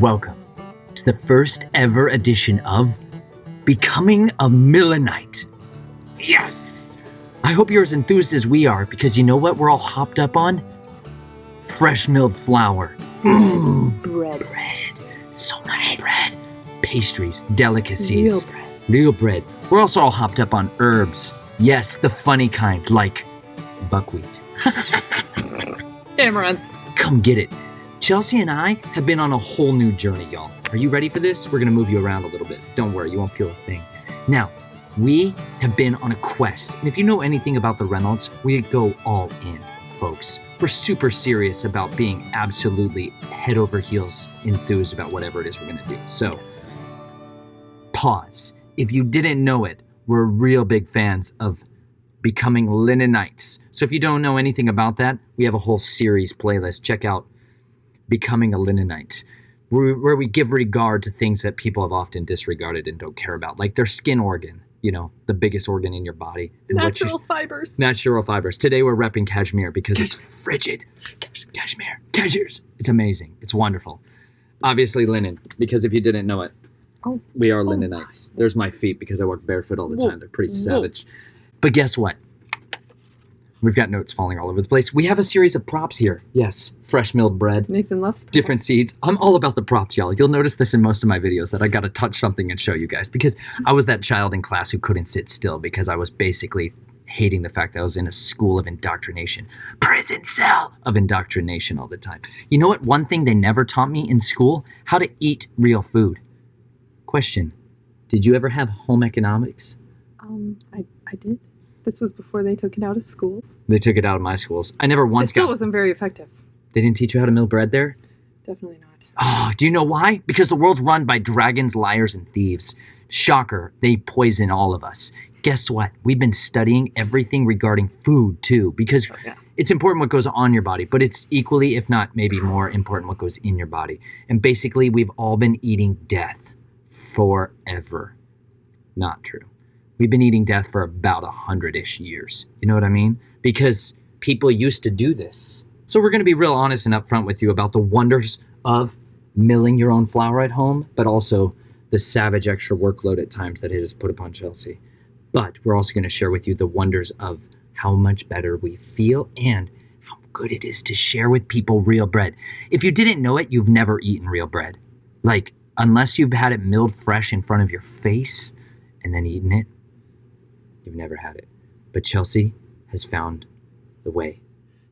Welcome to the first ever edition of Becoming a Millenite. Yes! I hope you're as enthused as we are, because you know what we're all hopped up on? Fresh milled flour. Bread. So much bread. Pastries, delicacies. Real bread. Real bread. We're also all hopped up on herbs. Yes, the funny kind, like buckwheat. Amaranth. Come get it. Chelsea and I have been on a whole new journey, y'all. Are you ready for this? We're gonna move you around a little bit. Don't worry, you won't feel a thing. Now, we have been on a quest, and if you know anything about the Reynolds, we go all in, folks. We're super serious about being absolutely head over heels enthused about whatever it is we're gonna do. So, pause. If you didn't know it, we're real big fans of becoming Millenites. So if you don't know anything about that, we have a whole series playlist. Check out Becoming a Millenite, where we give regard to things that people have often disregarded and don't care about, like their skin organ, you know, the biggest organ in your body. Natural fibers. Natural fibers. Today we're repping cashmere because it's frigid. Cashmere. Cashiers. It's amazing. It's wonderful. Obviously linen, because if you didn't know it, we are Millenites. There's my feet because I walk barefoot all the time. They're pretty savage. But guess what? We've got notes falling all over the place. We have a series of props here. Yes, fresh milled bread. Nathan loves props. Different seeds. I'm all about the props, y'all. You'll notice this in most of my videos, that I got to touch something and show you guys, because I was that child in class who couldn't sit still because I was basically hating the fact that I was in a school of indoctrination. Prison cell of indoctrination all the time. You know what? One thing they never taught me in school? How to eat real food. Question. Did you ever have home economics? I did. This was before they took it out of schools. They took it out of my schools. I never once It still wasn't very effective. They didn't teach you how to mill bread there? Definitely not. Oh, do you know why? Because the world's run by dragons, liars, and thieves. Shocker, they poison all of us. Guess what? We've been studying everything regarding food too, because it's important what goes on your body, but it's equally, if not maybe more important, what goes in your body. And basically, we've all been eating death forever. Not true. We've been eating death for about 100-ish years. You know what I mean? Because people used to do this. So we're going to be real honest and upfront with you about the wonders of milling your own flour at home, but also the savage extra workload at times that it has put upon Chelsea. But we're also going to share with you the wonders of how much better we feel and how good it is to share with people real bread. If you didn't know it, you've never eaten real bread. Like, unless you've had it milled fresh in front of your face and then eaten it, you've never had it. But Chelsea has found the way.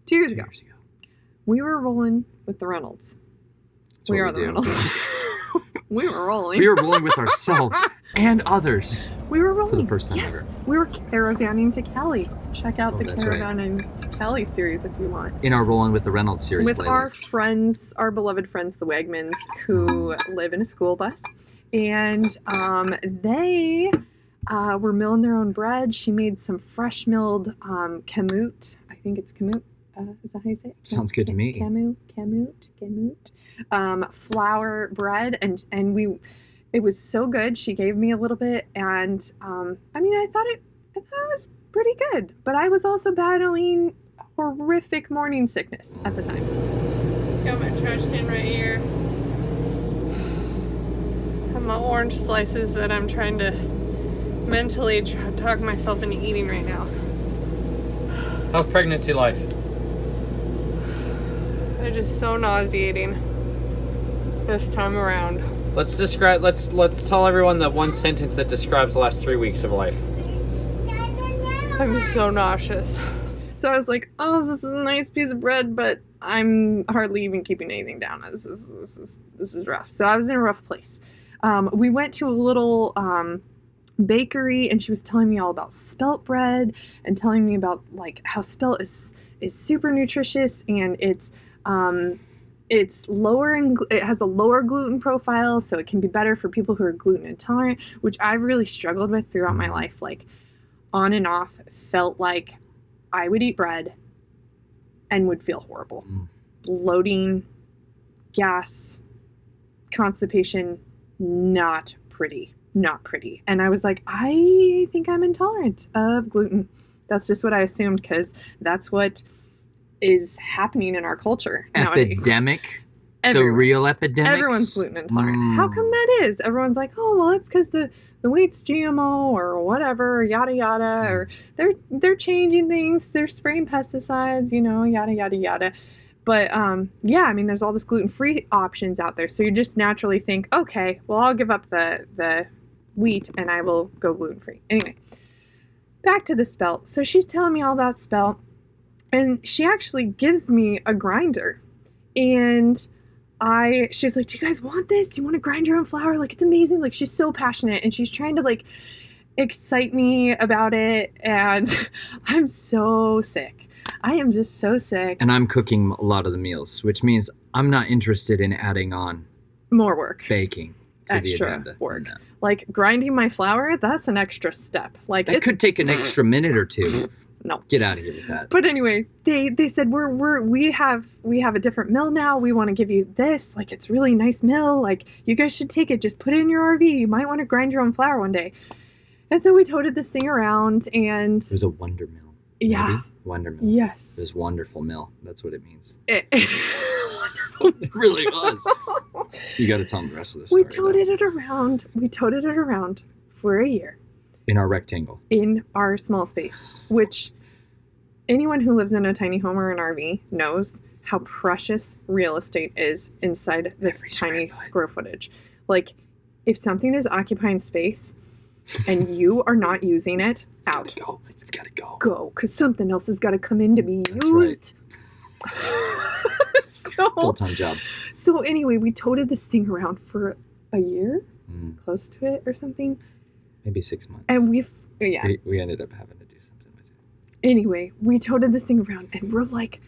2 years ago, we were rolling with the Reynolds. We are the Reynolds. We were rolling. We were rolling with ourselves and others. We were rolling. For the first time yes. ever. We were caravanning to Cali. Check out the that's Caravanning to Cali series if you want. In our Rolling with the Reynolds series With playlist. our friends, our beloved friends, the Wegmans, who live in a school bus. And they were milling their own bread. She made some fresh milled kamut. I think it's kamut. Is that how you say it? Sounds good to me. Kamut. Flour bread, and it was so good. She gave me a little bit, and I thought it was pretty good. But I was also battling horrific morning sickness at the time. Got my trash can right here. Have my orange slices that I'm trying to mentally talk myself into eating right now. How's pregnancy life? They're just so nauseating this time around. Let's tell everyone the one sentence that describes the last 3 weeks of life. I'm so nauseous. So I was like, oh, this is a nice piece of bread, but I'm hardly even keeping anything down. This is rough. So I was in a rough place. We went to a little bakery, and she was telling me all about spelt bread and telling me about like how spelt is super nutritious, and it's it has a lower gluten profile, so it can be better for people who are gluten intolerant, which I've really struggled with throughout my life. Like, on and off, felt like I would eat bread and would feel horrible. Bloating, gas, constipation, not pretty. And I was like, I think I'm intolerant of gluten. That's just what I assumed, because that's what is happening in our culture nowadays. The real epidemics? Everyone's gluten intolerant. How come that is? Everyone's like, oh, well, it's because the wheat's GMO or whatever, yada, yada, or they're changing things. They're spraying pesticides, yada, yada, yada. But, yeah, I mean, there's all this gluten-free options out there. So you just naturally think, okay, well, I'll give up the wheat and I will go gluten-free. Anyway, back to the spelt. So she's telling me all about spelt. And she actually gives me a grinder. And she's like, do you guys want this? Do you want to grind your own flour? Like, it's amazing. Like, she's so passionate. And she's trying to, like, excite me about it. And I'm so sick. I am just so sick. And I'm cooking a lot of the meals, which means I'm not interested in adding on more work. Baking to extra the agenda. Work. No. Like, grinding my flour, that's an extra step. Like, it could take an extra minute or two. No. Get out of here with that. But anyway, they said we have a different mill now. We want to give you this. Like, it's really nice mill. Like, you guys should take it. Just put it in your RV. You might want to grind your own flour one day. And so we toted this thing around, and it was a wonder mill. Yeah. Maybe? Wonder mill. Yes. It was wonderful mill. That's what it means. Wonderful. It really was. You got to tell them the rest of the story. We toted it around for a year. In our rectangle. In our small space, which anyone who lives in a tiny home or an RV knows how precious real estate is inside this tiny square footage. Like, if something is occupying space and you are not using it, out. It's gotta go. Go, because something else has got to come in to be used. Right. Full-time job. So anyway, we toted this thing around for a year, close to it or something. Maybe 6 months. And we ended up having to do something with it. Anyway, we toted this thing around and we're like,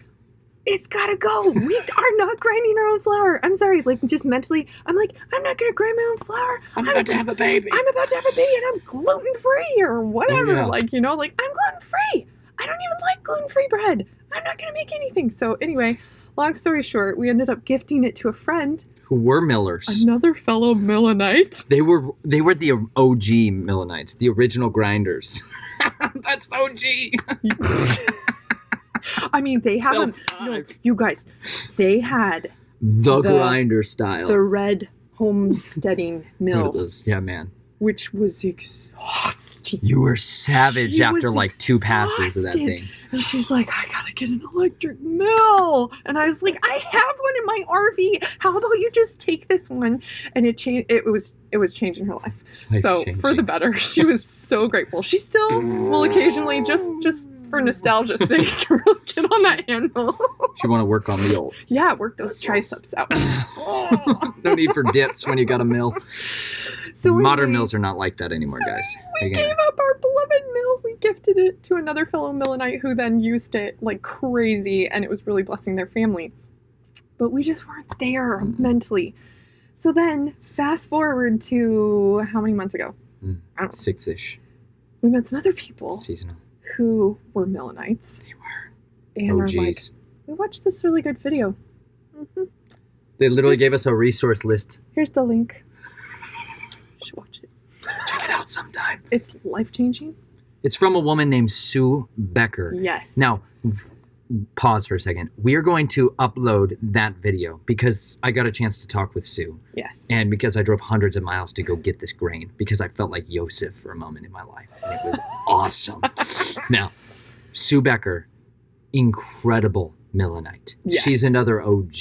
it's gotta go. We are not grinding our own flour. I'm sorry, like, just mentally, I'm like, I'm not gonna grind my own flour. I'm about to have a baby. I'm about to have a baby and I'm gluten-free or whatever. Oh, yeah. Like, I'm gluten-free. I don't even like gluten-free bread. I'm not gonna make anything. So anyway, long story short, we ended up gifting it to a friend. Who were millers. Another fellow Millenite. They were the OG Millenites, the original grinders. That's OG. I mean, they had you guys, they had the grinder style. The red Homesteading mill. Yeah, man. Which was exhausting. You were savage after like 2 passes of that thing. And she's like, I gotta get an electric mill. And I was like, I have one in my RV. How about you just take this one? And it changed. It was changing her life. So for the better. She was so grateful. She still will occasionally just for nostalgia's sake get on that handle. You want to work on the old. Yeah, work those triceps out. No need for dips when you got a mill. So modern mills are not like that anymore, guys. We gave up our beloved mill. We gifted it to another fellow Millenite who then used it like crazy, and it was really blessing their family. But we just weren't there mentally. So then, fast forward to how many months ago? I don't know. 6-ish. We met some other people. Seasonal. Who were Millenites. They were. And OGs. are like, we watched this really good video. Mm-hmm. They literally gave us a resource list. Here's the link. You should watch it. Check it out sometime. It's life-changing. It's from a woman named Sue Becker. Yes. Now, pause for a second. We are going to upload that video because I got a chance to talk with Sue. Yes. And because I drove hundreds of miles to go get this grain because I felt like Yosef for a moment in my life. And it was awesome. Now, Sue Becker, incredible Millenite. Yes. She's another OG.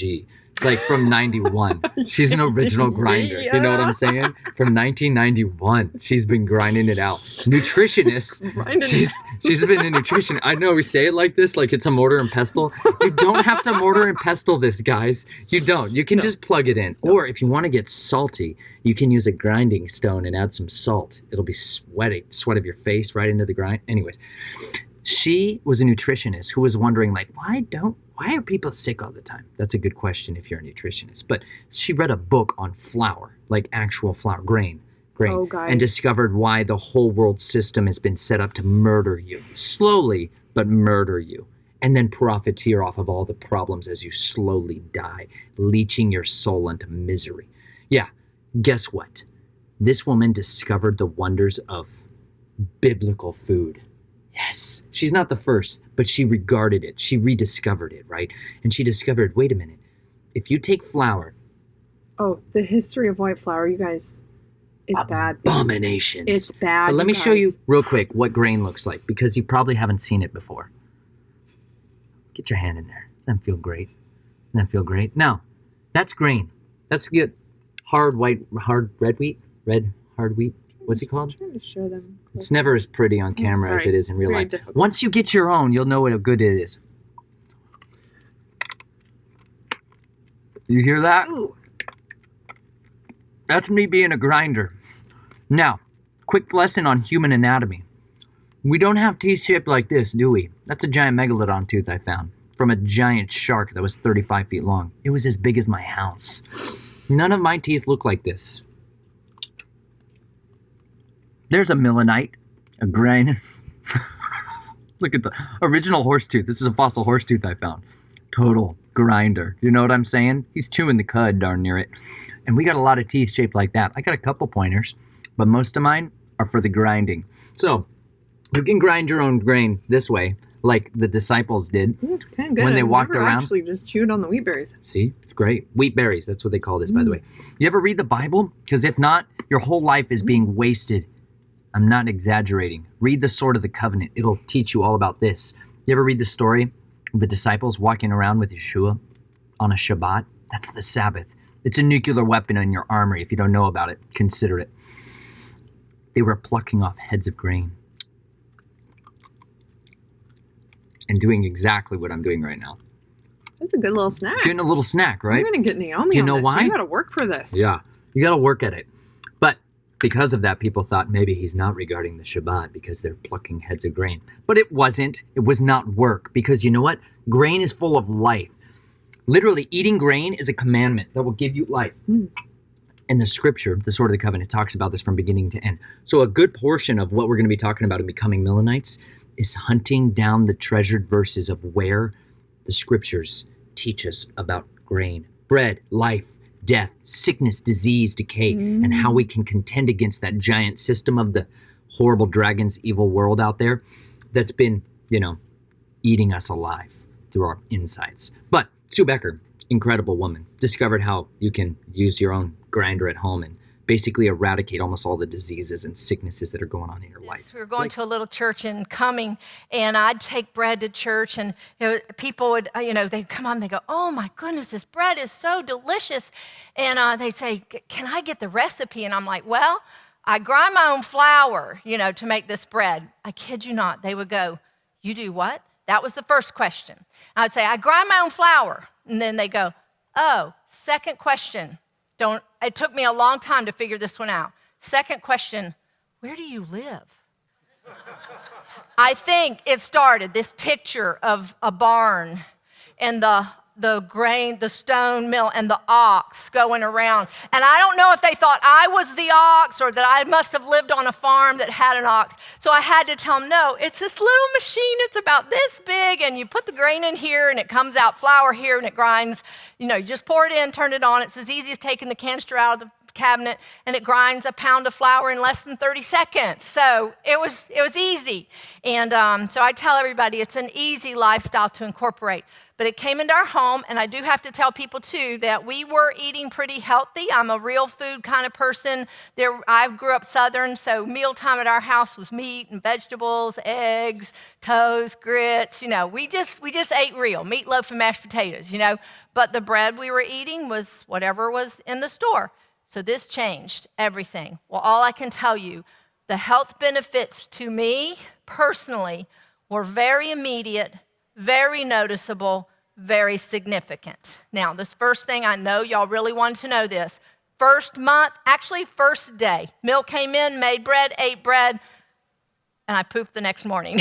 Like from 91. She's an original grinder. Yeah. You know what I'm saying? From 1991. She's been grinding it out. Nutritionist. She's been in nutrition. I know we say it like this, like it's a mortar and pestle. You don't have to mortar and pestle this, guys. You don't. You can just plug it in. Or if you want to get salty, you can use a grinding stone and add some salt. It'll be sweat of your face right into the grind. Anyways, she was a nutritionist who was wondering, like, why are people sick all the time? That's a good question if you're a nutritionist. But she read a book on flour, like actual flour, grain, and discovered why the whole world system has been set up to murder you. Slowly, but murder you. And then profiteer off of all the problems as you slowly die, leeching your soul into misery. Yeah, guess what? This woman discovered the wonders of biblical food. Yes, she's not the first, but she regarded it. She rediscovered it, right? And she discovered, wait a minute, if you take flour, Oh, the history of white flour, you guys, it's bad. abominations. It's bad. But let me show you guys. real quick what grain looks like, because you probably haven't seen it before. Get your hand in there. Doesn't that feel great? Doesn't that feel great? Now, that's grain. That's good. Hard red wheat. Red hard wheat. What's it called? I'm trying to show them. It's never as pretty on camera as sorry. it is in real Very life. difficult. Once you get your own, you'll know how good it is. You hear that? Ooh. That's me being a grinder. Now, quick lesson on human anatomy. We don't have teeth shaped like this, do we? That's a giant megalodon tooth I found from a giant shark that was 35 feet long. It was as big as my house. None of my teeth look like this. There's a Millenite, a grain. Look at the original horse tooth. This is a fossil horse tooth I found. Total grinder. You know what I'm saying? He's chewing the cud darn near it. And we got a lot of teeth shaped like that. I got a couple pointers, but most of mine are for the grinding. So you can grind your own grain this way, like the disciples did. Ooh, it's kind of good. When they I've walked never around. actually just chewed on the wheat berries. See, it's great. Wheat berries, that's what they call this, by the way. You ever read the Bible? Because if not, your whole life is being wasted. I'm not exaggerating. Read the Sword of the Covenant. It'll teach you all about this. You ever read the story of the disciples walking around with Yeshua on a Shabbat? That's the Sabbath. It's a nuclear weapon in your armory. If you don't know about it, consider it. They were plucking off heads of grain and doing exactly what I'm doing right now. That's a good little snack. Getting a little snack, right? I'm gonna get Naomi You on know this. why? You gotta work for this. Yeah, you got to work at it. But because of that, people thought maybe he's not regarding the Shabbat because they're plucking heads of grain. But it wasn't. It was not work, because you know what? Grain is full of life. Literally, eating grain is a commandment that will give you life. And the scripture, the Sword of the Covenant, talks about this from beginning to end. So a good portion of what we're going to be talking about in becoming Millenites is hunting down the treasured verses of where the scriptures teach us about grain, bread, life, death, sickness, disease, decay, and how we can contend against that giant system of the horrible dragon's evil world out there that's been, eating us alive through our insides. But Sue Becker, incredible woman, discovered how you can use your own grinder at home and basically eradicate almost all the diseases and sicknesses that are going on in your life. We were going to a little church and coming, and I'd take bread to church, and people would, they'd come on, they go, "Oh my goodness, this bread is so delicious," and they'd say, "Can I get the recipe?" And I'm like, "Well, I grind my own flour, to make this bread." I kid you not. They would go, "You do what?" That was the first question. I'd say, "I grind my own flour," and then they go, "Oh, second question." It took me a long time to figure this one out. Second question, where do you live? I think it started, this picture of a barn and the grain, the stone mill, and the ox going around. And I don't know if they thought I was the ox or that I must have lived on a farm that had an ox. So I had to tell them, no, it's this little machine. It's about this big, and you put the grain in here, and it comes out flour here, and it grinds. You just pour it in, turn it on. It's as easy as taking the canister out of the cabinet, and it grinds a pound of flour in less than 30 seconds. So it was easy. And so I tell everybody it's an easy lifestyle to incorporate. But it came into our home, and I do have to tell people too that we were eating pretty healthy. I'm a real food kind of person. I grew up Southern, so mealtime at our house was meat and vegetables, eggs, toast, grits. We just ate real meatloaf and mashed potatoes. But the bread we were eating was whatever was in the store. So this changed everything. Well, all I can tell you, the health benefits to me personally were very immediate, very noticeable, very significant. Now, this first thing, I know y'all really wanted to know this. First day, milk came in, made bread, ate bread, and I pooped the next morning.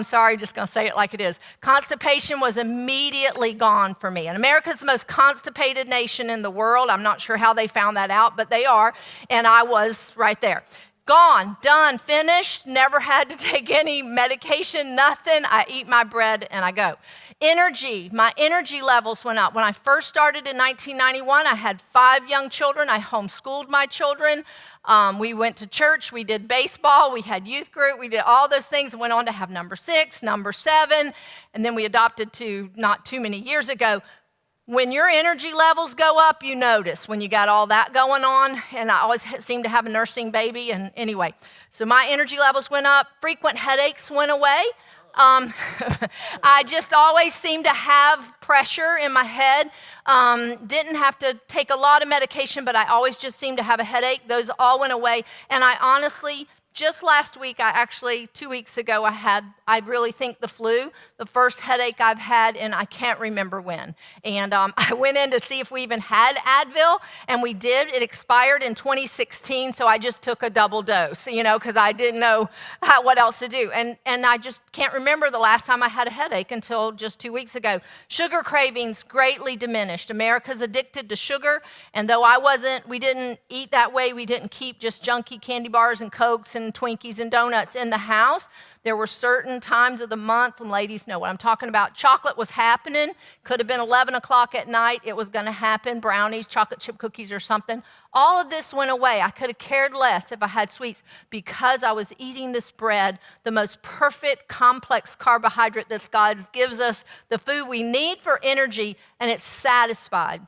Sorry, just gonna say it like it is. Constipation was immediately gone for me. And America's the most constipated nation in the world. I'm not sure how they found that out, but they are. And I was right there. Gone, done, finished, never had to take any medication, nothing. I eat my bread and I go. Energy, my energy levels went up. When I first started in 1991, I had 5 young children. I homeschooled my children. We went to church, we did baseball, we had youth group, we did all those things and went on to have number 6, number 7, and then we adopted 2 not too many years ago. When your energy levels go up, you notice when you got all that going on. And I always seem to have a nursing baby. And anyway, so my energy levels went up. Frequent headaches went away. I just always seemed to have pressure in my head. Didn't have to take a lot of medication, but I always just seemed to have a headache. Those all went away. And I honestly, just last week, 2 weeks ago, I really think the flu, the first headache I've had, and I can't remember when. And I went in to see if we even had Advil, and we did. It expired in 2016, so I just took a double dose, because I didn't know what else to do. And I just can't remember the last time I had a headache until just 2 weeks ago. Sugar cravings greatly diminished. America's addicted to sugar, and though we didn't eat that way, we didn't keep just junky candy bars and Cokes and Twinkies and donuts in the house. There were certain times of the month, and ladies know what I'm talking about. Chocolate was happening. Could have been 11 o'clock at night. It was going to happen. Brownies, chocolate chip cookies or something. All of this went away. I could have cared less if I had sweets because I was eating this bread, the most perfect complex carbohydrate that God gives us, the food we need for energy, and it's satisfied.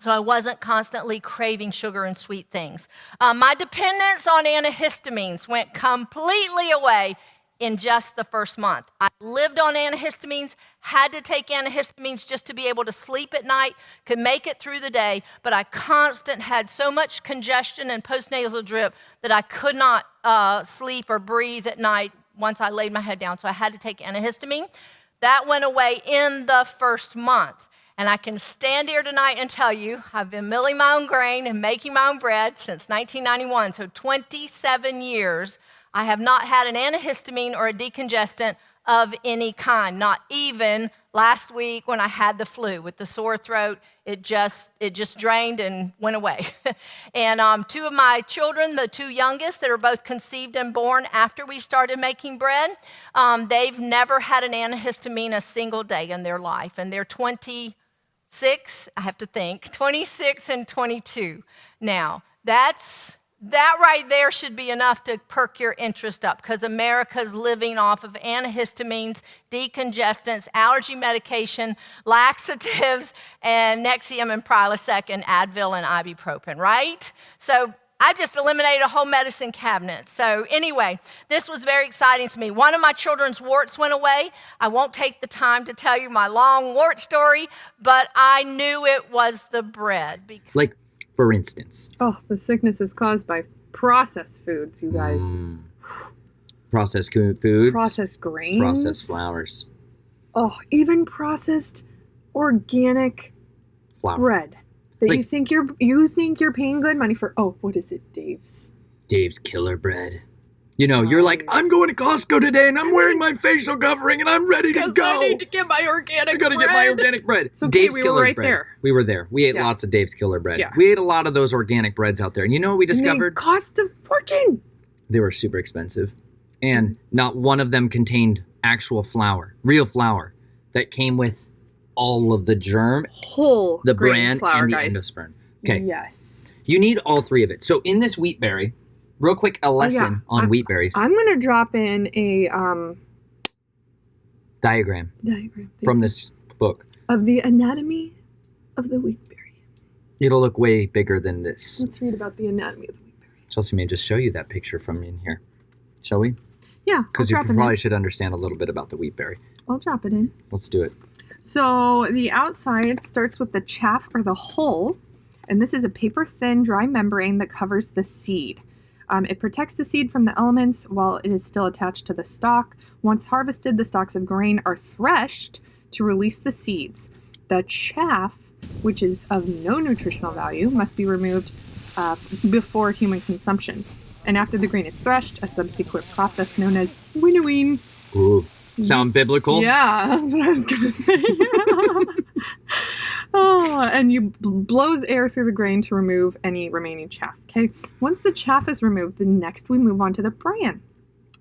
So I wasn't constantly craving sugar and sweet things. My dependence on antihistamines went completely away in just the first month. I lived on antihistamines, had to take antihistamines just to be able to sleep at night, could make it through the day, but I had so much congestion and postnasal drip that I could not sleep or breathe at night once I laid my head down. So I had to take antihistamine. That went away in the first month. And I can stand here tonight and tell you, I've been milling my own grain and making my own bread since 1991, so 27 years. I have not had an antihistamine or a decongestant of any kind, not even last week when I had the flu with the sore throat. It just drained and went away. And two of my children, the two youngest that are both conceived and born after we started making bread, they've never had an antihistamine a single day in their life, and they're 26, I have to think, 26 and 22 now. That right there should be enough to perk your interest up because America's living off of antihistamines, decongestants, allergy medication, laxatives, and Nexium and Prilosec and Advil and ibuprofen, right? So I just eliminated a whole medicine cabinet. So anyway, this was very exciting to me. One of my children's warts went away. I won't take the time to tell you my long wart story, but I knew it was the bread. Like, for instance. Oh, the sickness is caused by processed foods, you guys. Processed foods. Processed grains. Processed flours. Oh, even processed organic bread that you think you're paying good money for. Oh, what is it, Dave's? Dave's Killer Bread. You're like, I'm going to Costco today and I'm wearing my facial covering and I'm ready to go. I need to get my organic I gotta get my organic bread. It's okay, Dave's we Killer were right bread. there. We were there. We ate lots of Dave's Killer Bread. Yeah. We ate a lot of those organic breads out there. And you know what we discovered? They cost a fortune. They were super expensive. And not one of them contained actual flour, real flour, that came with all of the germ, the bran, flour, and the guys. endosperm. Okay. Yes. You need all three of it. So in this wheat berry, real quick, a lesson on wheat berries. I'm going to drop in a diagram from this book. Of the anatomy of the wheat berry. It'll look way bigger than this. Let's read about the anatomy of the wheat berry. Chelsea may just show you that picture from in here. Shall we? Yeah. Because you probably should understand a little bit about the wheat berry. I'll drop it in. Let's do it. So the outside starts with the chaff or the hull. And this is a paper-thin, dry membrane that covers the seed. It protects the seed from the elements while it is still attached to the stalk. Once harvested, the stalks of grain are threshed to release the seeds. The chaff, which is of no nutritional value, must be removed before human consumption. And after the grain is threshed, a subsequent process known as winnowing. Ooh, sound biblical? Yeah, that's what I was going to say. And you blows air through the grain to remove any remaining chaff. Okay. Once the chaff is removed, next we move on to the bran.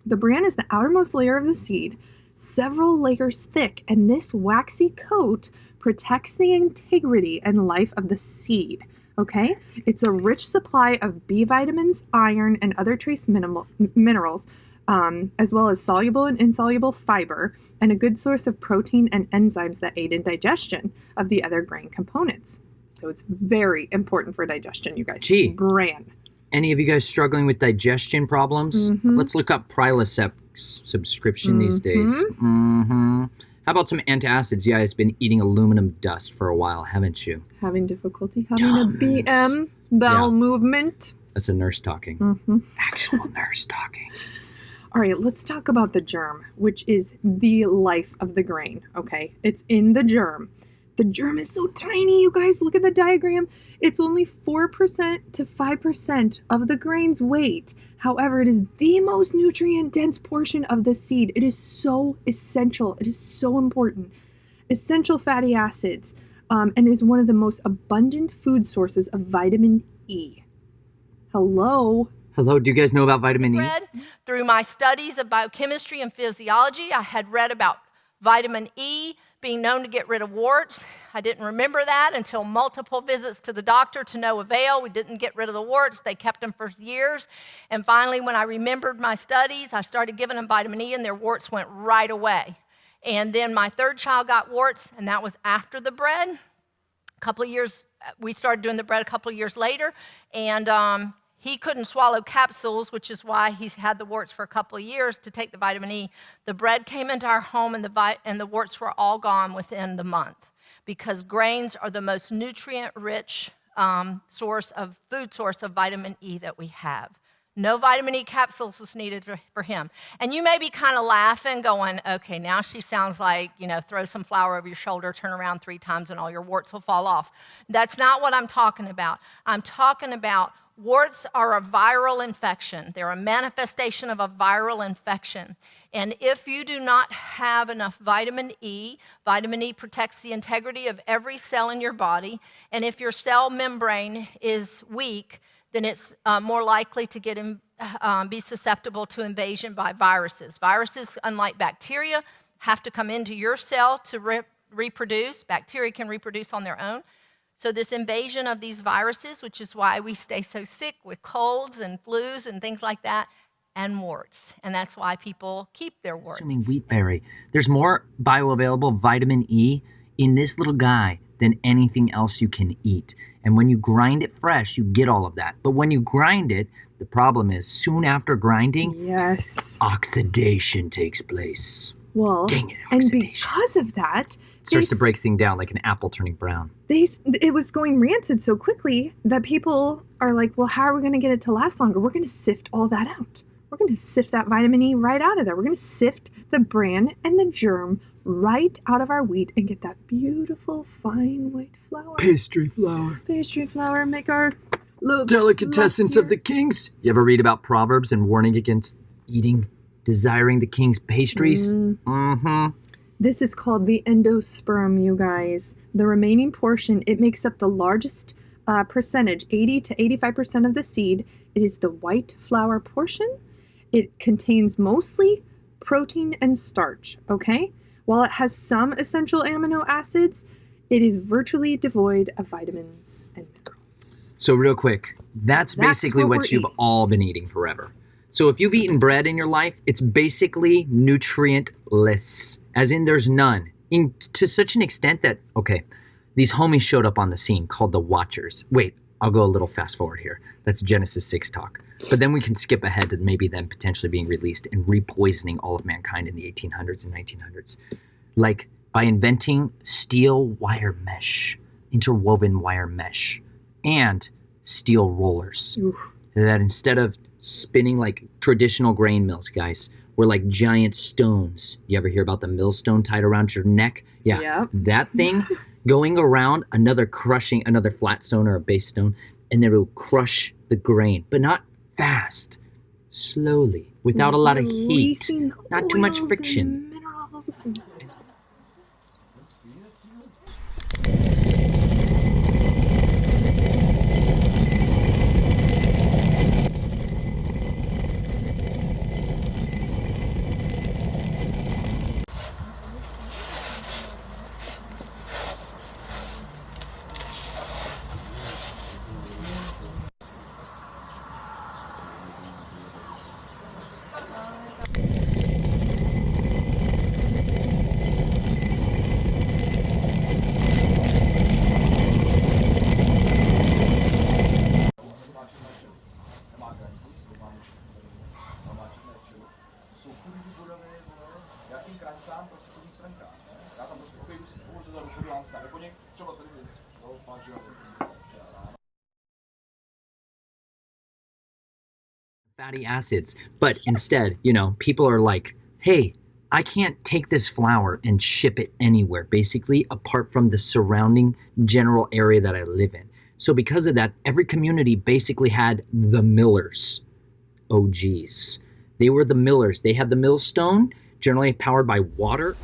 The bran is the outermost layer of the seed, several layers thick, and this waxy coat protects the integrity and life of the seed. Okay. It's a rich supply of B vitamins, iron, and other trace minerals. as well as soluble and insoluble fiber, and a good source of protein and enzymes that aid in digestion of the other grain components. So it's very important for digestion, you guys. Gee. Bran. Any of you guys struggling with digestion problems? Let's look up Prilosec subscription these days. How about some antacids? You guys been eating aluminum dust for a while, haven't you? Having difficulty having a BM, bowel movement. That's a nurse talking. Actual nurse talking. All right, let's talk about the germ, which is the life of the grain, okay? It's in the germ. The germ is so tiny, you guys. Look at the diagram. It's only 4% to 5% of the grain's weight. However, it is the most nutrient-dense portion of the seed. It is so essential. It is so important. Essential fatty acids, and is one of the most abundant food sources of vitamin E. Hello? Hello, do you guys know about vitamin E? Through my studies of biochemistry and physiology, I had read about vitamin E being known to get rid of warts. I didn't remember that until multiple visits to the doctor to no avail. We didn't get rid of the warts. They kept them for years. And finally, when I remembered my studies, I started giving them vitamin E and their warts went right away. And then my third child got warts, and that was after the bread. A couple of years, we started doing the bread a couple of years later, and he couldn't swallow capsules, which is why he's had the warts for a couple of years to take the vitamin E. The bread came into our home, and the warts were all gone within the month, because grains are the most nutrient-rich food source of vitamin E that we have. No vitamin E capsules was needed for him. And you may be kind of laughing, going, okay, now she sounds like, throw some flour over your shoulder, turn around 3 times, and all your warts will fall off. That's not what I'm talking about. I'm talking about warts are a viral infection. They're a manifestation of a viral infection. And if you do not have enough vitamin E protects the integrity of every cell in your body. And if your cell membrane is weak, then it's more likely to be susceptible to invasion by viruses. Viruses, unlike bacteria, have to come into your cell to reproduce. Bacteria can reproduce on their own. So this invasion of these viruses, which is why we stay so sick with colds and flus and things like that, and warts. And that's why people keep their warts. Assuming wheatberry. There's more bioavailable vitamin E in this little guy than anything else you can eat. And when you grind it fresh, you get all of that. But when you grind it, the problem is soon after grinding, oxidation takes place. Well, dang it, and oxidation. Because of that, It starts to break things down like an apple turning brown. It was going rancid so quickly that people are like, well, how are we going to get it to last longer? We're going to sift all that out. We're going to sift that vitamin E right out of there. We're going to sift the bran and the germ right out of our wheat and get that beautiful fine white flour. Pastry flour. Pastry flour, make our loaves Delicatessens of the kings. You ever read about Proverbs and warning against desiring the king's pastries? This is called the endosperm, you guys. The remaining portion, it makes up the largest percentage, 80 to 85% of the seed. It is the white flour portion. It contains mostly protein and starch, okay? While it has some essential amino acids, it is virtually devoid of vitamins and minerals. So real quick, that's basically what you've all been eating forever. So if you've eaten bread in your life, it's basically nutrientless, as in there's none. To such an extent that, these homies showed up on the scene called the Watchers. Wait, I'll go a little fast forward here. That's Genesis 6 talk. But then we can skip ahead to maybe them potentially being released and repoisoning all of mankind in the 1800s and 1900s. Like by inventing steel wire mesh, interwoven wire mesh, and steel rollers. Oof. That instead of spinning like traditional grain mills, guys, were like giant stones. You ever hear about the millstone tied around your neck? Yeah. Yep. That thing going around another flat stone or a base stone, and then it will crush the grain, but not fast, slowly, without a lot of heat, not too much friction. Fatty acids. But instead, people are like, hey, I can't take this flour and ship it anywhere, basically, apart from the surrounding general area that I live in. So because of that, every community basically had the millers. Oh, geez. They were the millers. They had the millstone, generally powered by water.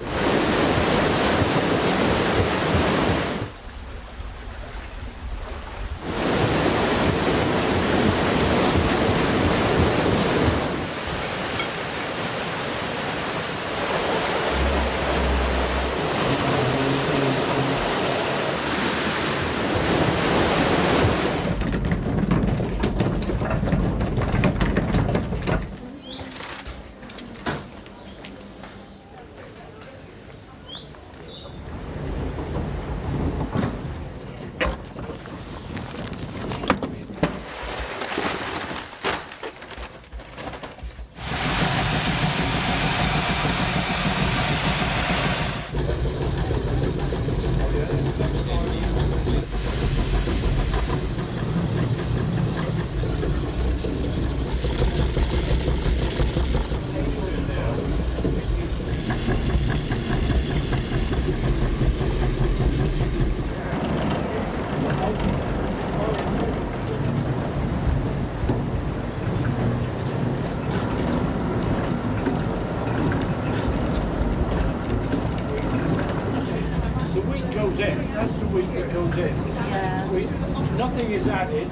Nothing is added,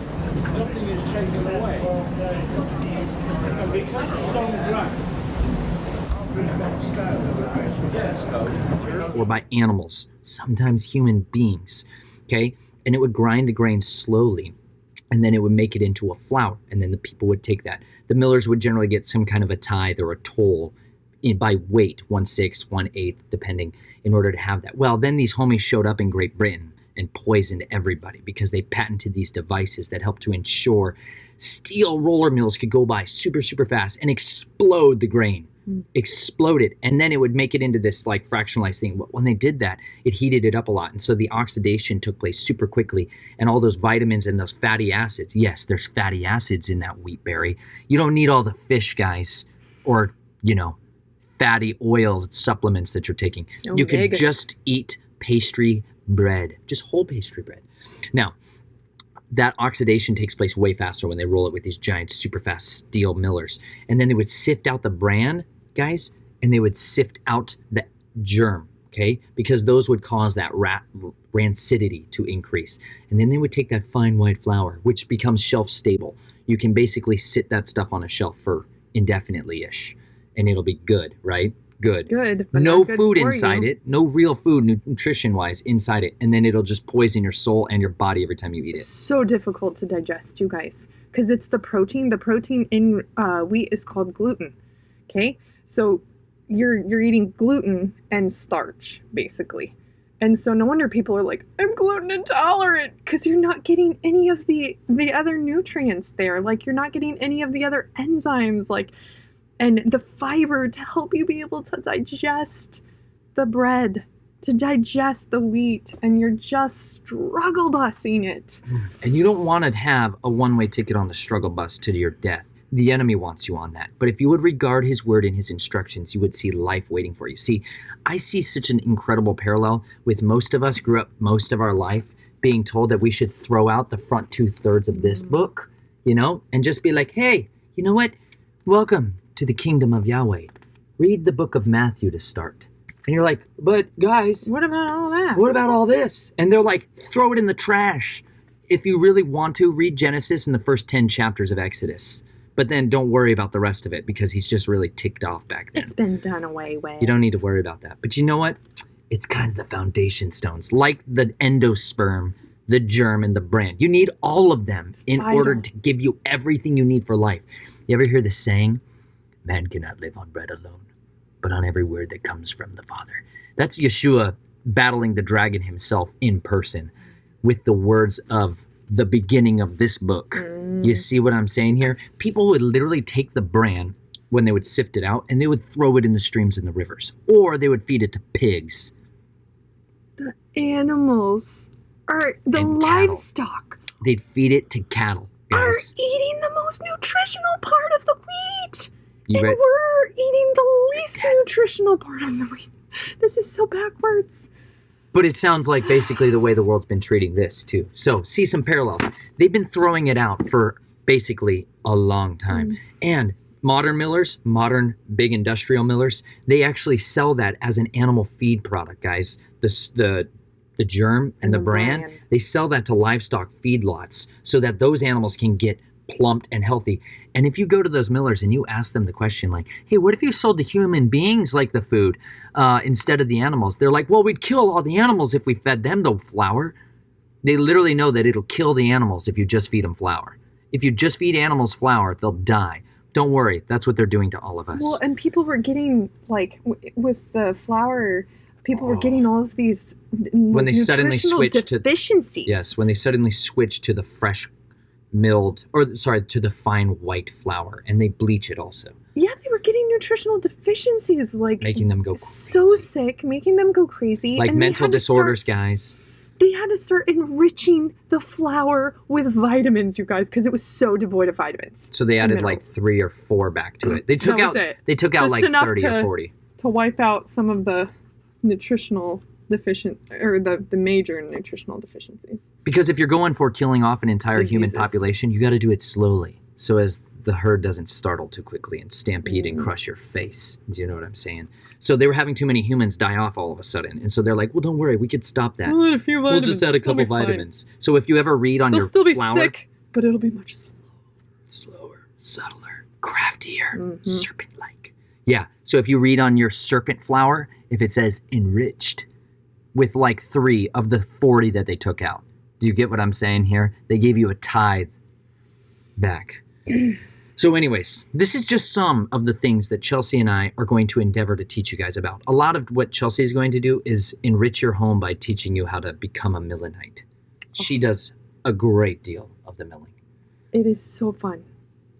nothing is taken away. And because it's on ground, or by animals, sometimes human beings, okay? And it would grind the grain slowly, and then it would make it into a flour, and then the people would take that. The millers would generally get some kind of a tithe or a toll by weight, 1/6, 1/8, depending, in order to have that. Well, then these homies showed up in Great Britain and poisoned everybody because they patented these devices that helped to ensure steel roller mills could go by super, super fast and explode the grain. Explode it, and then it would make it into this like fractionalized thing. But when they did that, it heated it up a lot, and so the oxidation took place super quickly, and all those vitamins and those fatty acids. Yes, there's fatty acids in that wheat berry. You don't need all the fish, guys, or fatty oil supplements that you're taking. You could just eat pastry bread, just whole pastry bread. Now, that oxidation takes place way faster when they roll it with these giant, super fast steel millers. And then they would sift out the bran, guys, and they would sift out the germ, okay? Because those would cause that rancidity to increase. And then they would take that fine white flour, which becomes shelf stable. You can basically sit that stuff on a shelf for indefinitely-ish, and it'll be good, right? Good. But no not good food for inside you. it, no real food nutrition-wise inside it, and then it'll just poison your soul and your body every time you eat it. So difficult to digest, you guys, because it's the protein. The protein in wheat is called gluten. Okay, so you're eating gluten and starch basically, and so no wonder people are like, I'm gluten intolerant, because you're not getting any of the other nutrients there. Like you're not getting any of the other enzymes, like. And the fiber to help you be able to digest the bread, to digest the wheat, and you're just struggle busing it. And you don't want to have a one-way ticket on the struggle bus to your death. The enemy wants you on that. But if you would regard his word and his instructions, you would see life waiting for you. See, I see such an incredible parallel with most of us grew up most of our life being told that we should throw out the front 2/3 of this book, and just be like, hey, you know what? Welcome to the kingdom of Yahweh. Read the book of Matthew to start. And you're like, but guys, What about all that? what about all this? And they're like, throw it in the trash. If you really want to, read Genesis and the first 10 chapters of Exodus. But then don't worry about the rest of it because he's just really ticked off back then. It's been done away with. You don't need to worry about that. But you know what? It's kind of the foundation stones, like the endosperm, the germ, and the bran. You need all of them in order to give you everything you need for life. You ever hear the saying, man cannot live on bread alone, but on every word that comes from the Father? That's Yeshua battling the dragon himself in person with the words of the beginning of this book. You see what I'm saying here? People would literally take the bran when they would sift it out and they would throw it in the streams and the rivers, or they would feed it to pigs. The animals are the And livestock They'd feed it to cattle, are guys. eating the most nutritional part of the wheat. You And read- we're eating the least nutritional part of the wheat. This is so backwards. But it sounds like basically the way the world's been treating this too. So see some parallels. They've been throwing it out for basically a long time. And modern millers, modern big industrial millers, they actually sell that as an animal feed product, guys. The germ and the bran, they sell that to livestock feedlots so that those animals can get plumped and healthy. And if you go to those millers and you ask them the question like, hey, what if you sold the human beings like the food instead of the animals? They're like, well, we'd kill all the animals if we fed them the flour. They literally know that it'll kill the animals if you just feed them flour. If you just feed animals flour, they'll die. Don't worry. That's what they're doing to all of us. Well, and people were getting, like, with the flour, people were getting all of these when they suddenly switched deficiencies. Yes, when they suddenly switched to the fresh milled, to the fine white flour, and they bleach it also. Yeah, they were getting nutritional deficiencies, like Making them go so crazy. sick, making them go crazy. Like and they mental had to disorders, guys. They had to start enriching the flour with vitamins, you guys, because it was so devoid of vitamins. So they added like minerals. 3 or 4 back to it. They took That out was it. they took out Just like enough 30 or 40. To wipe out some of the nutritional deficient, or the major nutritional deficiencies. Because if you're going for killing off an entire human Diseases. population, you got to do it slowly. So as the herd doesn't startle too quickly and stampede and crush your face. Do you know what I'm saying? So they were having too many humans die off all of a sudden. And so they're like, well, don't worry, we could stop that. We'll add a few We'll vitamins. just add a They'll couple be fine. vitamins. So if you ever read on They'll your still be flour, sick, but it'll be much slower, subtler, craftier, Mhm. serpent-like. Yeah. So if you read on your serpent flour, if it says enriched with like 3 of the 40 that they took out. Do you get what I'm saying here? They gave you a tithe back. So anyways, this is just some of the things that Chelsea and I are going to endeavor to teach you guys about. A lot of what Chelsea is going to do is enrich your home by teaching you how to become a Millenite. She does a great deal of the milling. It is so fun.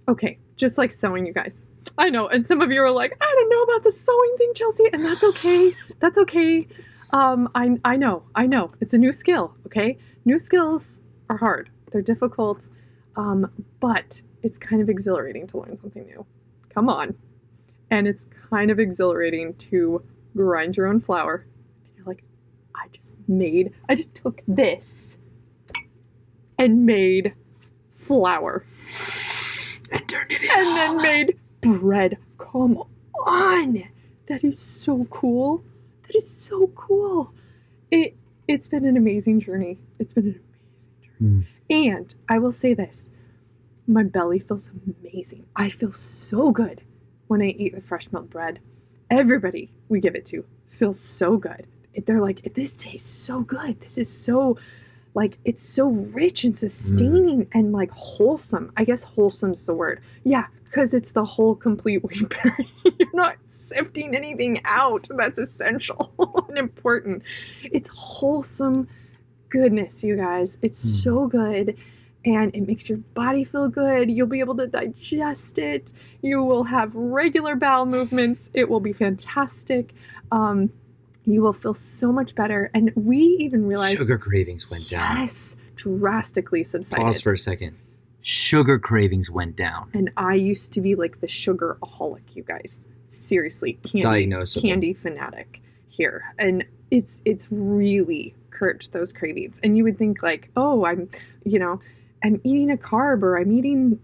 Okay, just like sewing, you guys. I know, and some of you are like, I don't know about the sewing thing, Chelsea, and that's okay. That's okay. I know. It's a new skill, okay? New skills are hard. They're difficult, but it's kind of exhilarating to learn something new. Come on. And it's kind of exhilarating to grind your own flour. And you're like, I just took this and made flour. And turned it And then made bread. Come on. That is so cool. That is so cool. It's been an amazing journey. It's been an amazing journey. And I will say this. My belly feels amazing. I feel so good when I eat the fresh milled bread. Everybody we give it to feels so good. They're like, this tastes so good. This is so, like, it's so rich and sustaining and like wholesome. I guess wholesome's the word. Yeah, because it's the whole complete wheat berry. You're not sifting anything out. That's essential and important. It's wholesome goodness, you guys. It's so good. And it makes your body feel good. You'll be able to digest it. You will have regular bowel movements. It will be fantastic. You will feel so much better. And we even realized Sugar cravings went down. yes, drastically subsided. Pause for a second. Sugar cravings went down. And I used to be like the sugaraholic, you guys. Seriously, Diagnosable. candy fanatic here. And it's really curbed those cravings. And you would think like, oh, I'm eating a carb, or I'm eating,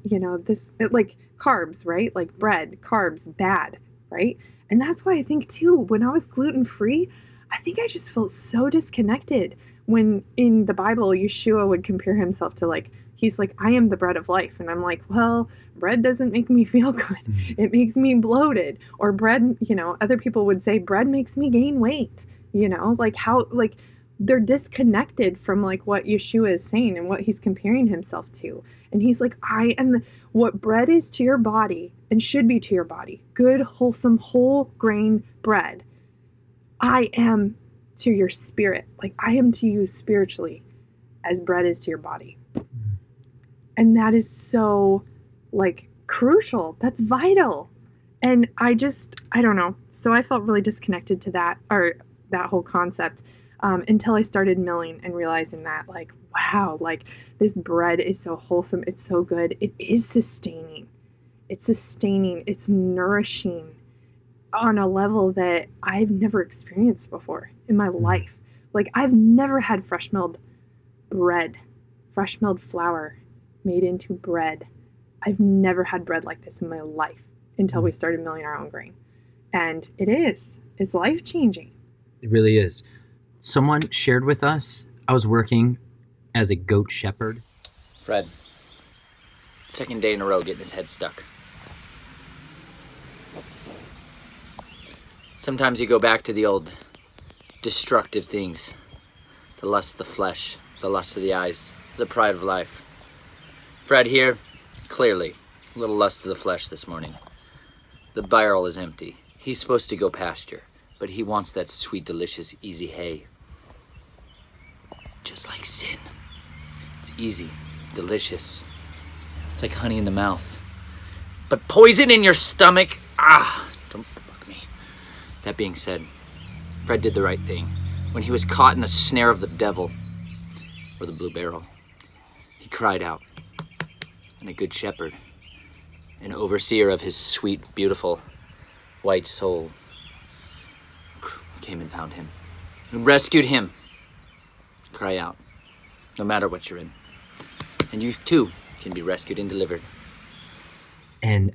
this, like carbs, right? Like bread, carbs, bad, right? And that's why I think too, when I was gluten-free, I think I just felt so disconnected when in the Bible, Yeshua would compare himself to like, he's like, I am the bread of life. And I'm like, well, bread doesn't make me feel good. It makes me bloated. Or bread, other people would say bread makes me gain weight, like how, like, they're disconnected from like what Yeshua is saying and what he's comparing himself to. And he's like, I am what bread is to your body and should be to your body. Good, wholesome, whole grain bread. I am to your spirit. Like I am to you spiritually as bread is to your body. And that is so, like, crucial. That's vital. And I don't know. So I felt really disconnected to that, or that whole concept, until I started milling and realizing that, like, wow, like, this bread is so wholesome. It's so good. It is sustaining. It's nourishing on a level that I've never experienced before in my life. Like, I've never had fresh milled bread, fresh milled flour made into bread. I've never had bread like this in my life until we started milling our own grain. And it's life-changing. It really is. Someone shared with us, I was working as a goat shepherd. Fred, second day in a row getting his head stuck. Sometimes you go back to the old destructive things. The lust of the flesh, the lust of the eyes, the pride of life. Fred here, clearly, a little lust of the flesh this morning. The barrel is empty. He's supposed to go pasture, but he wants that sweet, delicious, easy hay. Just like sin. It's easy, delicious. It's like honey in the mouth. But poison in your stomach, don't bug me. That being said, Fred did the right thing. When he was caught in the snare of the devil, or the blue barrel, he cried out. And a good shepherd, an overseer of his sweet, beautiful, white soul, came and found him and rescued him. Cry out, no matter what you're in. And you too can be rescued and delivered. And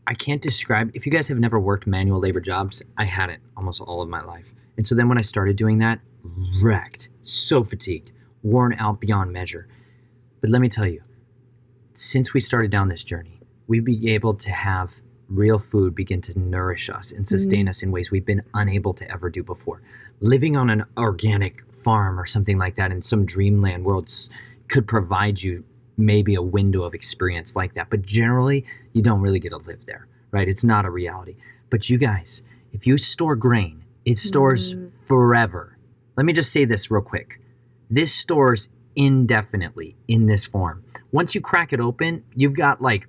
I can't describe, if you guys have never worked manual labor jobs, I hadn't almost all of my life. And so then when I started doing that, wrecked, so fatigued, worn out beyond measure. But let me tell you, since we started down this journey, we've been able to have real food begin to nourish us and sustain us in ways we've been unable to ever do before. Living on an organic farm or something like that in some dreamland worlds could provide you maybe a window of experience like that. But generally, you don't really get to live there, right? It's not a reality. But you guys, if you store grain, it stores forever. Let me just say this real quick. This stores indefinitely in this form. Once you crack it open, you've got, like,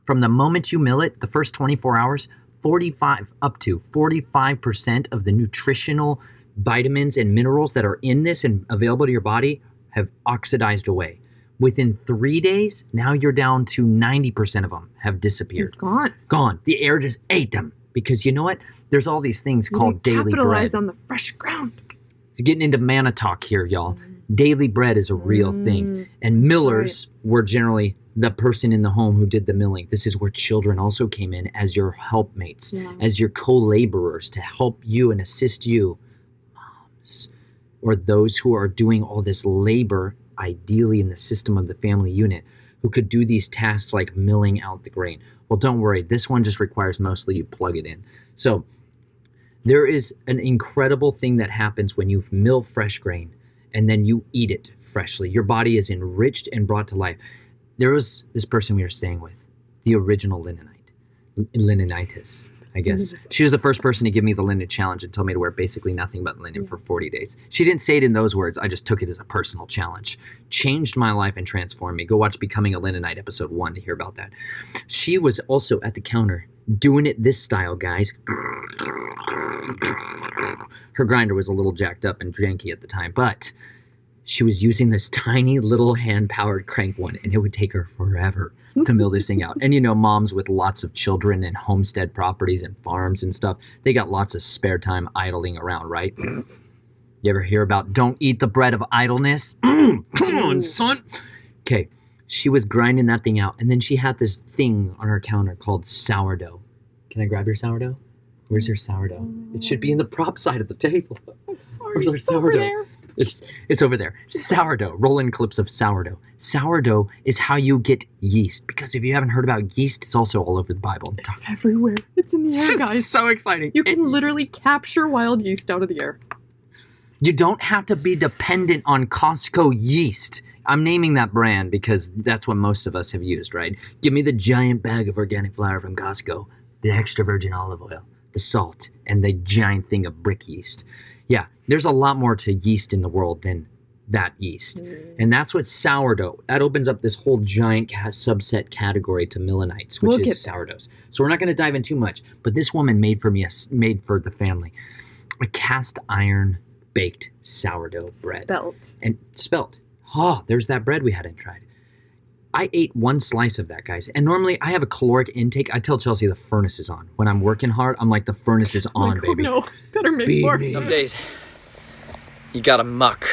from the moment you mill it, the first 24 hours, 45% of the nutritional vitamins and minerals that are in this and available to your body have oxidized away. Within 3 days, now you're down to 90% of them have disappeared. It's gone. Gone. The air just ate them. Because you know what? There's all these things called daily capitalize bread. on the fresh ground. Getting into manna talk here, y'all. Daily bread is a real thing. And millers were generally the person in the home who did the milling. This is where children also came in as your helpmates, as your co-laborers to help you and assist you. Moms, or those who are doing all this labor, ideally in the system of the family unit, who could do these tasks like milling out the grain. Well, don't worry. This one just requires mostly you plug it in. So there is an incredible thing that happens when you mill fresh grain and then you eat it freshly. Your body is enriched and brought to life. There was this person we were staying with, the original Linenitis, I guess. She was the first person to give me the linen challenge and told me to wear basically nothing but linen for 40 days. She didn't say it in those words. I just took it as a personal challenge. Changed my life and transformed me. Go watch Becoming a Linenite episode 1 to hear about that. She was also at the counter doing it this style, guys. Her grinder was a little jacked up and janky at the time, but she was using this tiny little hand-powered crank one, and it would take her forever to mill this thing out. And you know, moms with lots of children and homestead properties and farms and stuff, they got lots of spare time idling around, right? You ever hear about don't eat the bread of idleness? Come on, son. Okay, she was grinding that thing out, and then she had this thing on her counter called sourdough. Can I grab your sourdough? Where's your sourdough? It should be in the prop side of the table. I'm sorry. Where's our It's over there. It's over there. Sourdough. Roll-in clips of sourdough. Sourdough is how you get yeast. Because if you haven't heard about yeast, it's also all over the Bible. It's everywhere. It's in the air, guys. So exciting. You can literally capture wild yeast out of the air. You don't have to be dependent on Costco yeast. I'm naming that brand because that's what most of us have used, right? Give me the giant bag of organic flour from Costco, the extra virgin olive oil, the salt, and the giant thing of brick yeast. Yeah, there's a lot more to yeast in the world than that yeast. And that's what sourdough, that opens up this whole giant subset category to Millenites, which is sourdoughs. So we're not going to dive in too much, but this woman made for the family a cast iron baked sourdough bread. Spelt. Oh, there's that bread we hadn't tried. I ate one slice of that, guys. And normally I have a caloric intake. I tell Chelsea the furnace is on. When I'm working hard, I'm like, the furnace is on, like, baby. Oh no, better make more. Some days, you gotta muck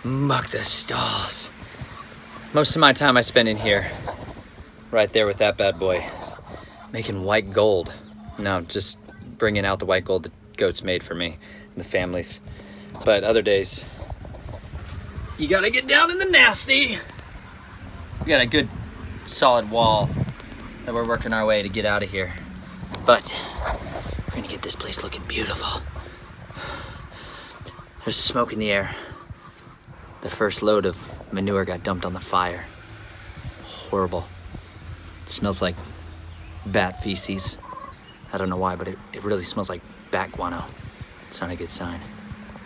the stalls. Most of my time I spend in here, right there with that bad boy, making white gold. No, just bringing out the white gold the goats made for me and the families. But other days, you gotta get down in the nasty. We got a good solid wall that we're working our way to get out of here. But we're gonna get this place looking beautiful. There's smoke in the air. The first load of manure got dumped on the fire. Horrible. It smells like bat feces. I don't know why, but it really smells like bat guano. It's not a good sign.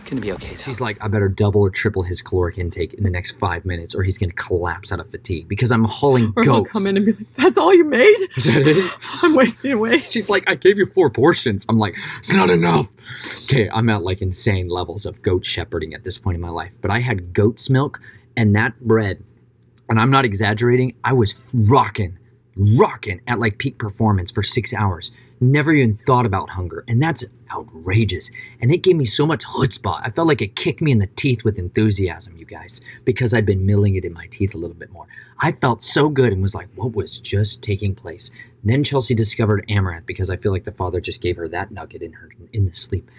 Gonna be okay though. She's like, I better double or triple his caloric intake in the next 5 minutes or he's gonna collapse out of fatigue because I'm hauling Or goats. he'll come in and be like, that's all you made? Is that it? I'm wasting away. She's like, I gave you 4 portions. I'm like, it's not enough. Okay, I'm at like insane levels of goat shepherding at this point in my life. But I had goat's milk and that bread, and I'm not exaggerating, I was rocking at like peak performance for 6 hours. Never even thought about hunger, and that's outrageous. And it gave me so much chutzpah. I felt like it kicked me in the teeth with enthusiasm, you guys, because I'd been milling it in my teeth a little bit more. I felt so good and was like, what was just taking place? Then Chelsea discovered amaranth because I feel like the Father just gave her that nugget in the sleep.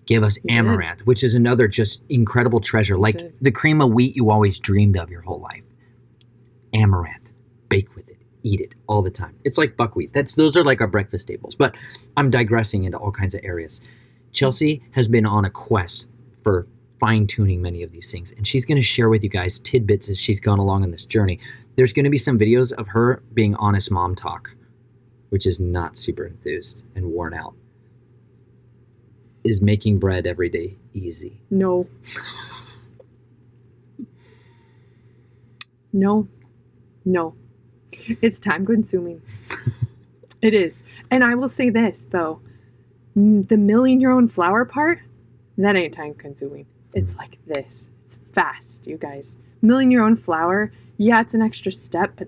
Gave us amaranth, which is another just incredible treasure, like the cream of wheat you always dreamed of your whole life. Amaranth, bake with it. Eat it all the time. It's like buckwheat. Those are like our breakfast staples. But I'm digressing into all kinds of areas. Chelsea has been on a quest for fine-tuning many of these things, and she's going to share with you guys tidbits as she's gone along on this journey. There's going to be some videos of her being honest mom talk, which is not super enthused and worn out. Is making bread every day easy? No. No. It's time consuming. It is. And I will say this, though. The milling your own flour part, that ain't time consuming. It's like this. It's fast, you guys. Milling your own flour, yeah, it's an extra step, but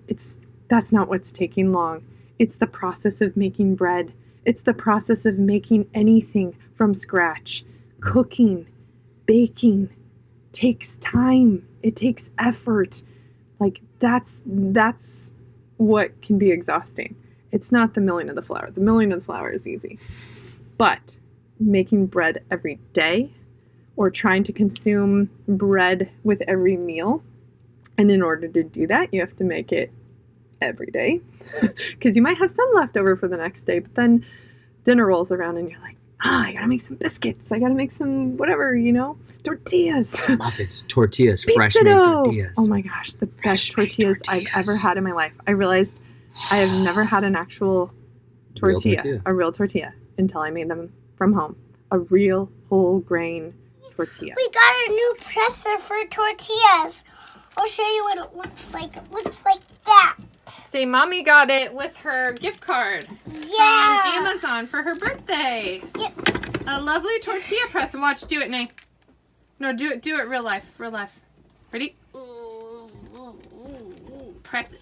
that's not what's taking long. It's the process of making bread. It's the process of making anything from scratch. Cooking, baking takes time. It takes effort. Like that's what can be exhausting. It's not the milling of the flour. The milling of the flour is easy. But making bread every day or trying to consume bread with every meal, and in order to do that, you have to make it every day because you might have some left over for the next day, but then dinner rolls around and you're like, I gotta make some biscuits. I gotta make some whatever, tortillas. Muffins, tortillas, Pizza fresh made dough. tortillas. Oh my gosh, the best tortillas I've ever had in my life. I realized I have never had an actual tortilla, a real tortilla, until I made them from home. A real whole grain tortilla. We got a new presser for tortillas. I'll show you what it looks like. It looks like that. Say, Mommy got it with her gift card Yeah. from Amazon for her birthday. Yep. A lovely tortilla press. And watch, do it, Nay. No, do it real life. Ready? Press it.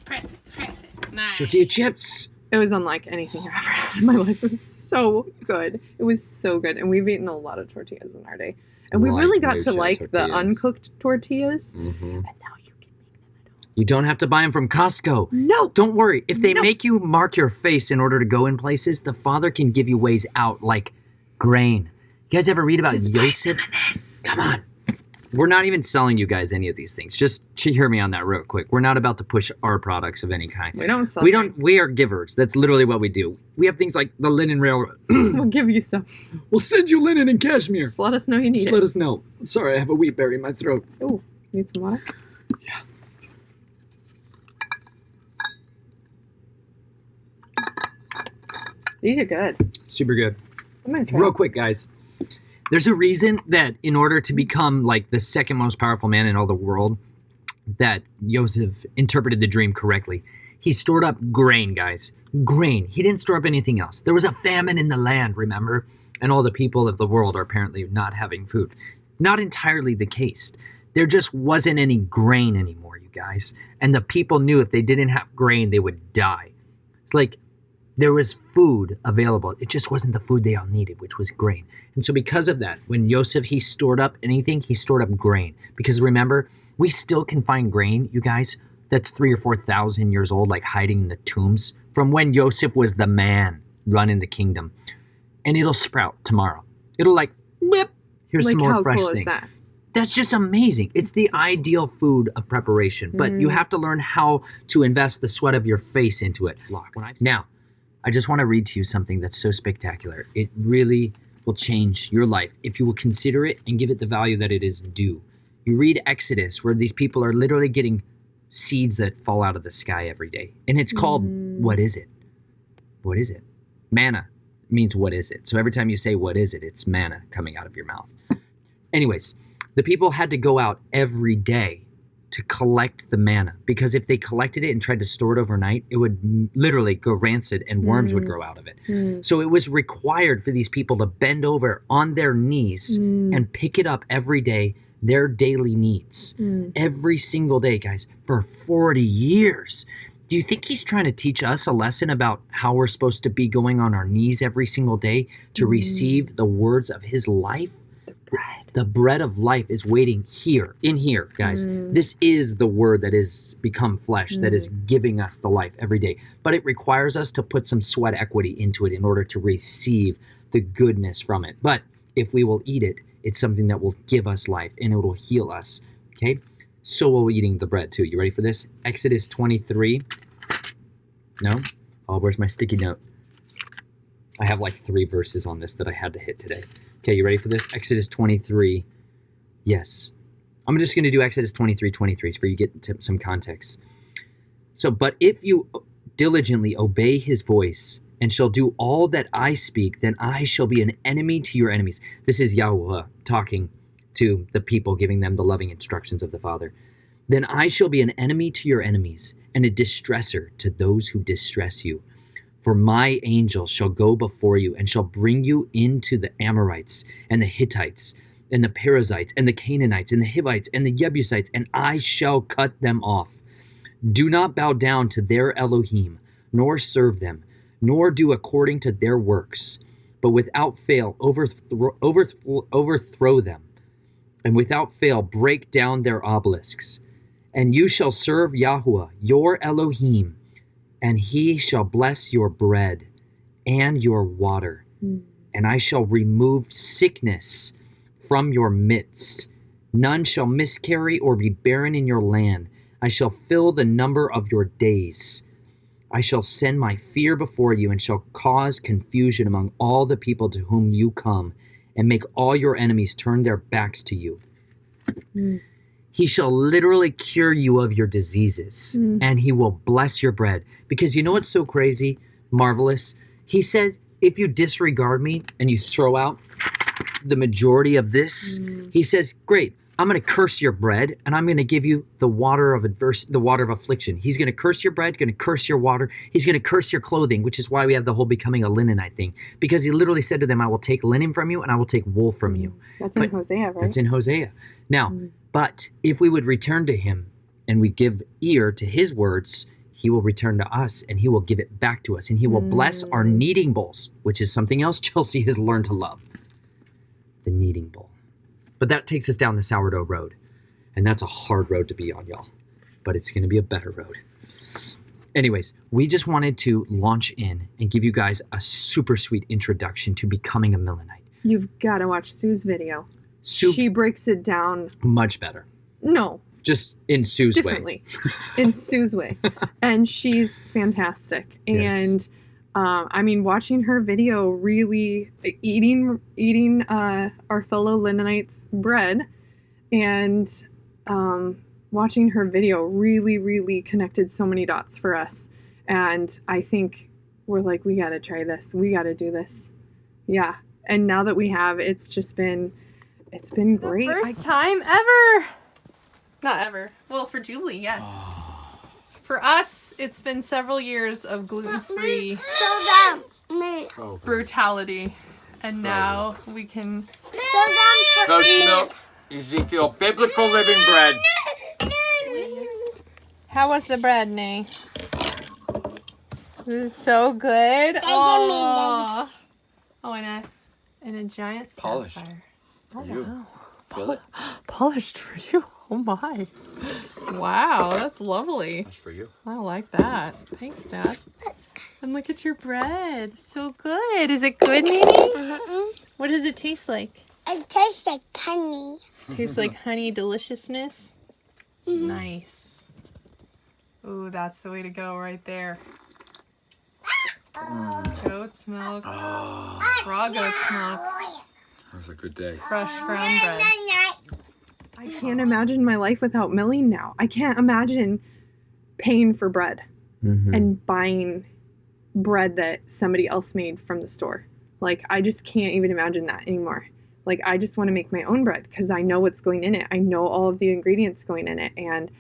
Nice. Tortilla chips. It was unlike anything I've ever had in my life. It was so good. And we've eaten a lot of tortillas in our day. And we really got to like the uncooked tortillas. Mm-hmm. And now you can make them at home. You don't have to buy them from Costco. No. Don't worry. If they make you mark your face in order to go in places, the Father can give you ways out, like grain. You guys ever read about Yosef? Come on. We're not even selling you guys any of these things. Just hear me on that real quick. We're not about to push our products of any kind. We don't sell We are givers. That's literally what we do. We have things like the linen railroad. We'll give you some. We'll send you linen and cashmere. Just let us know you need Just it. let us know. I'm sorry, I have a wheat berry in my throat. Oh, need some water? Yeah. These are good. Super good. I'm gonna try. Real quick, guys. There's a reason that in order to become like the second most powerful man in all the world, that Joseph interpreted the dream correctly. He stored up grain, guys. Grain. He didn't store up anything else. There was a famine in the land, remember? And all the people of the world are apparently not having food. Not entirely the case. There just wasn't any grain anymore, you guys. And the people knew if they didn't have grain, they would die. It's like there was food available. It just wasn't the food they all needed, which was grain. And so because of that, when Joseph, he stored up anything, he stored up grain. Because remember, we still can find grain, you guys, that's 3,000 or 4,000 years old, like hiding in the tombs from when Joseph was the man running the kingdom. And it'll sprout tomorrow. It'll like, whip, here's some more fresh thing. That? That's just amazing. It's the ideal food of preparation, but you have to learn how to invest the sweat of your face into it. Now, I just want to read to you something that's so spectacular. It really will change your life if you will consider it and give it the value that it is due. You read Exodus, where these people are literally getting seeds that fall out of the sky every day. And it's called, what is it? What is it? Manna means what is it? So every time you say what is it, it's manna coming out of your mouth. Anyways, the people had to go out every day to collect the manna, because if they collected it and tried to store it overnight, it would literally go rancid and worms would grow out of it. So it was required for these people to bend over on their knees and pick it up every day, their daily needs, every single day, guys, for 40 years. Do you think he's trying to teach us a lesson about how we're supposed to be going on our knees every single day to receive the words of his life? The bread of life is waiting here, in here, guys. This is the word that is become flesh, that is giving us the life every day. But it requires us to put some sweat equity into it in order to receive the goodness from it. But if we will eat it, it's something that will give us life and it will heal us, okay? So will eating the bread too. You ready for this? Exodus 23. No? Oh, where's my sticky note? I have like 3 verses on this that I had to hit today. Okay, you ready for this? Exodus 23. Yes. I'm just going to do Exodus 23:23 for you to get some context. So, but if you diligently obey his voice and shall do all that I speak, then I shall be an enemy to your enemies. This is Yahweh talking to the people, giving them the loving instructions of the Father. Then I shall be an enemy to your enemies and a distresser to those who distress you. For my angel shall go before you and shall bring you into the Amorites and the Hittites and the Perizzites and the Canaanites and the Hivites and the Jebusites, and I shall cut them off. Do not bow down to their Elohim, nor serve them, nor do according to their works, but without fail overthrow them, and without fail break down their obelisks. And you shall serve Yahweh, your Elohim, and he shall bless your bread and your water. And I shall remove sickness from your midst. None shall miscarry or be barren in your land. I shall fill the number of your days. I shall send my fear before you and shall cause confusion among all the people to whom you come, and make all your enemies turn their backs to you. He shall literally cure you of your diseases, and he will bless your bread. Because you know what's so crazy, marvelous? He said, if you disregard me and you throw out the majority of this, he says, great, I'm going to curse your bread, and I'm going to give you the water of affliction. He's going to curse your bread, going to curse your water. He's going to curse your clothing, which is why we have the whole becoming a Linenite thing. Because he literally said to them, I will take linen from you, and I will take wool from you. That's in Hosea, right? That's in Hosea. Now, but if we would return to him and we give ear to his words, he will return to us and he will give it back to us. And he will bless our kneading bowls, which is something else Chelsea has learned to love. The kneading bowl. But that takes us down the sourdough road. And that's a hard road to be on, y'all. But it's going to be a better road. Anyways, we just wanted to launch in and give you guys a super sweet introduction to becoming a Millenite. You've got to watch Sue's video. Sue, she breaks it down much better. No. Just in Sue's differently. way. In Sue's way. And she's fantastic. And I mean, watching her video, really eating our fellow Lennonites' bread, and watching her video really, really connected so many dots for us. And I think we're like, we got to try this. We got to do this. Yeah. And now that we have, it's been great. First time ever. Not ever. Well, for Julie, yes. For us, it's been several years of gluten-free brutality. And now we can... Goat milk, Ezekiel, biblical living bread. How was the bread, Nay? It was so good. Oh, and a giant Polished. sapphire. For you. Wow. Feel it? Polished for you. Oh my. Wow, that's lovely. That's for you. I like that. Thanks, Dad. And look at your bread. So good. Is it good, Nene? What does it taste like? It tastes like honey. Tastes like honey deliciousness. Nice. Ooh, that's the way to go right there. Goat's milk. Raw goat's milk. That was a good day. Fresh ground bread. I can't imagine my life without milling now. I can't imagine paying for bread and buying bread that somebody else made from the store. Like, I just can't even imagine that anymore. Like, I just want to make my own bread because I know what's going in it. I know all of the ingredients going in it, and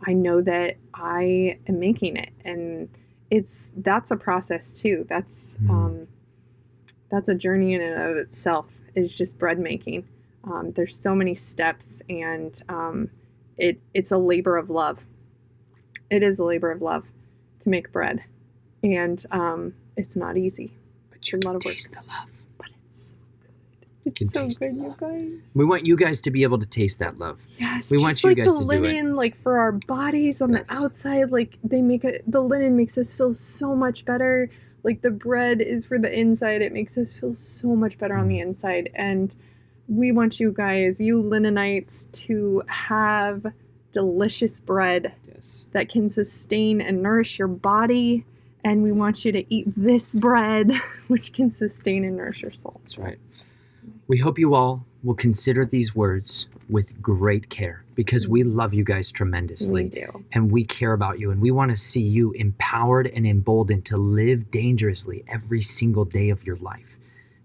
I know that I am making it. And that's a process too. That's a journey in and of itself, is just bread making. There's so many steps, and it's a labor of love. It is a labor of love to make bread, and it's not easy. But you're a lot of work. Taste the love. But it's so good, you guys. We want you guys to be able to taste that love. Yes, We just want you like guys the to do it. linen, like for our bodies on the outside, like the linen makes us feel so much better. Like the bread is for the inside. It makes us feel so much better on the inside. And we want you guys, you Millenites, to have delicious bread that can sustain and nourish your body. And we want you to eat this bread, which can sustain and nourish your soul. That's right. We hope you all will consider these words with great care, because we love you guys tremendously. We do. And we care about you, and we want to see you empowered and emboldened to live dangerously every single day of your life.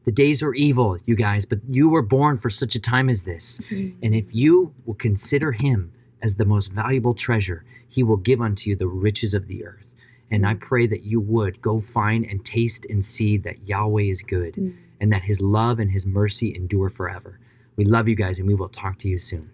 The days are evil, you guys, but you were born for such a time as this. And if you will consider him as the most valuable treasure, he will give unto you the riches of the earth. And I pray that you would go find and taste and see that Yahweh is good, and that his love and his mercy endure forever. We love you guys, and we will talk to you soon.